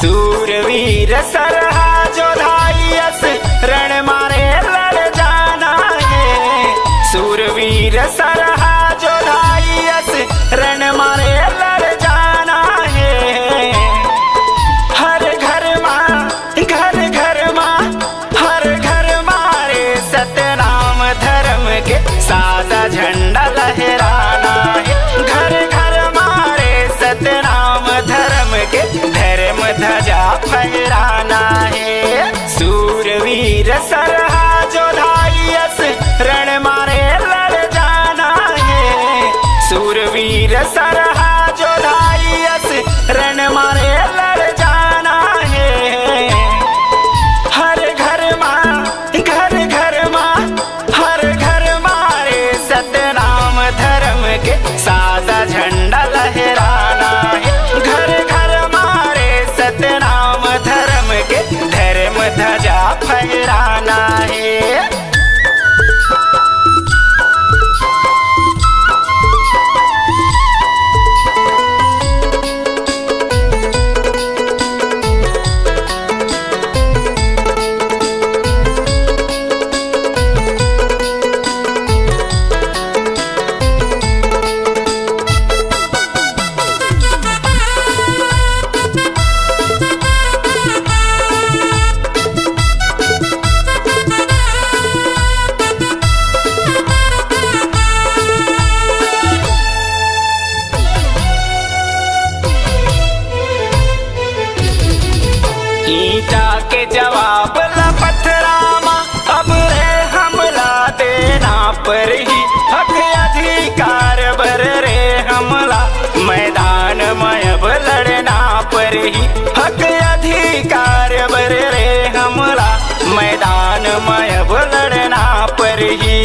सूरवीर सरहा जो धाइयस रण मारे लड़ जाना है। सूरवीर सरहा जो धाइयस रण मारे लड़ जाना है। हर घर माँ घर घर माँ हर घर मारे सतनाम धर्म के सादा झंडा लहराना है। घर घर मारे सतनाम धर्म के धर्म ध्वजा फहराना है। सूरवीर सरहा जो धाइयस रण मारे लड़ जाना है। सूरवीर सरहा जो धाइयस रण मारे लड़ जाना है। हर घर माँ घर घर माँ हर घर मारे सतनाम धर्म के सादा झंडा लहराना है। घर घर मारे सतनाम धर्म के धर्म ध्वजा फहराना है। ईटा के जवाब ला पत्थरामा अब रे हमला देना पर ही हक अधिकार बर रे हमला मैदान में अब लड़ना पर ही हक अधिकार बर रे हमला मैदान में अब लड़ना पर ही।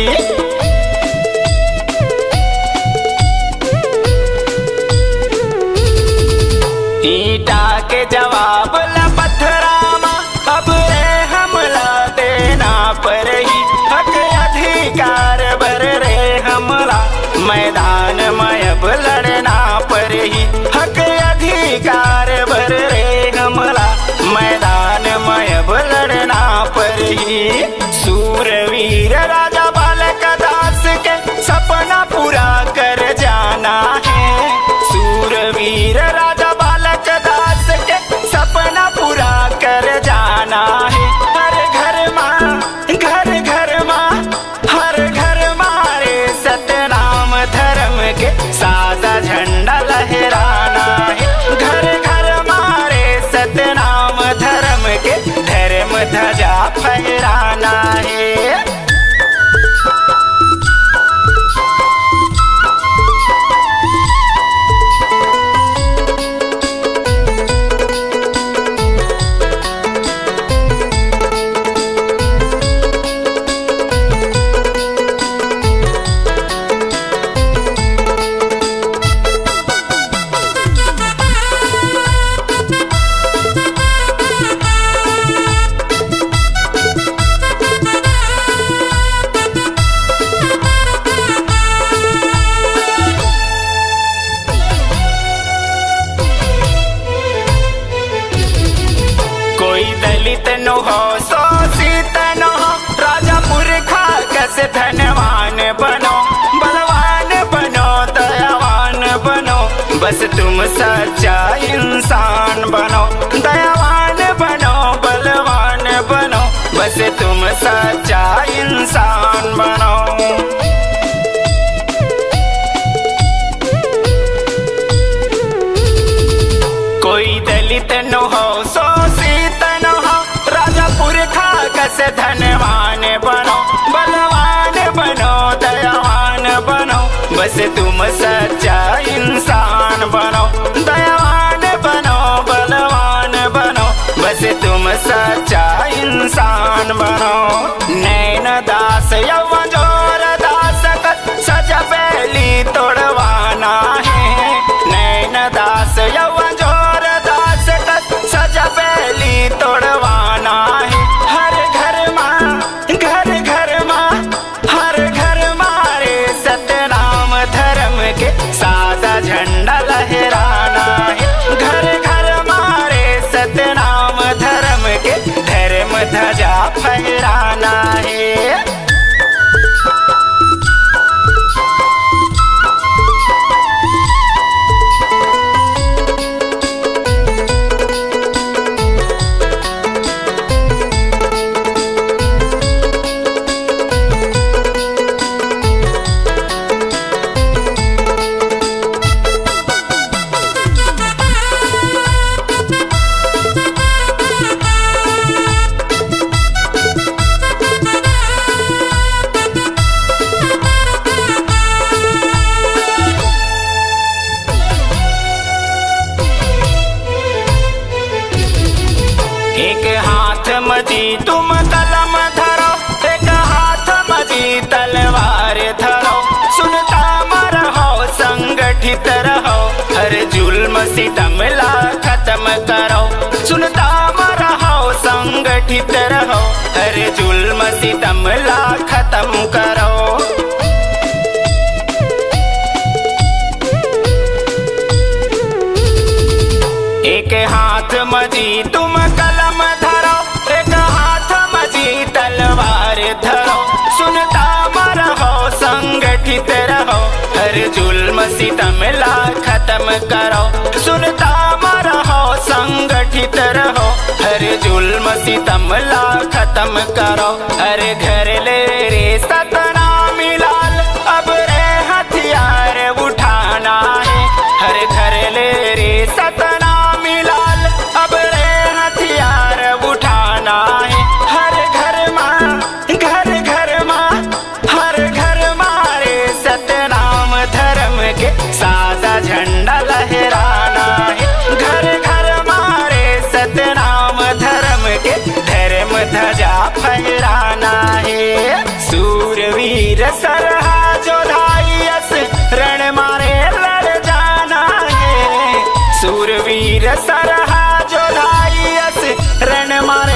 ईटा के जवाब ला पत्थरामा अब रे हमला देना पर ही हक अधिकार बर रे हमला मैदान में अब लड़ना पर ही हक अधिकार बर रे हमला मैदान में अब लड़ना पर ही। सूरवीर राजा बालक दास के सपना पूरा कर जाना है। सूरवीर राजा बालक दास के सपना पूरा कर जाना है। हर घर माँ घर घर माँ हर घर मारे सतनाम धर्म के सादा झंडा लहराना है। घर घर मारे सतनाम धर्म के धर्म ध्वजा फहराना है। कोई दलित नो हो शोषित नो हो राजापुर खाकस धनवान बनो बलवान बनो दयावान बनो बस तुम सच्चा इंसान बनो। दयावान बनो बलवान बनो बस तुम सच्चा इंसान बनो। कोई दलित नो हो शोषित नो हो राजापुर खाकस धनवान बनो बलवान बनो दयावान बनो बस तुम सच्चा इंसान बनो। दयावान बनो बलवान बनो बस तुम सच्चा इंसान बनो। नैन दास यौवन जोर दास सजा पहली तोड़वाना है। नैन दास यौवन जोर दास सजा पहली तोड़वाना है। हर घर माँ घर घर माँ हर घर मारे सतनाम धर्म के सादा झंडा लहराना है। घर घर मारे सतनाम एक हाथ मजी तुम कलम धरो, एक हाथ मजी तलवार धरो। सुनता रहो संगठित रहो, हर जुल्म सितम ला खत्म करो। सुनता रहो संगठित रहो, हर जुल्म सितम ला खत्म करो। एक हाथ मजी तुम कलम धरो, एक हाथ मजी तलवार धरो। सुनता रहो संगठित रहो, हर जुल्म सितम ला खत्म करो। सुनता रहो संगठित रहो, हर जुल्म सितम ला खत्म करो। हर घर ले रे सतनाम लाल, अब रे हथियार उठाना है। हर घर ले रे सतनाम लाल, अब रे हथियार उठाना है। हर घर माँ, घर घर माँ, हर घर मारे सतनाम धर्म के सादा झंडा लहराना है। घर घर मारे सतनाम धर्म के धर्म ध्वजा फहराना है। सूरवीर सरहा जोधायस रण मारे लड़ जाना है। सूरवीर सरहा जोधायस रण मारे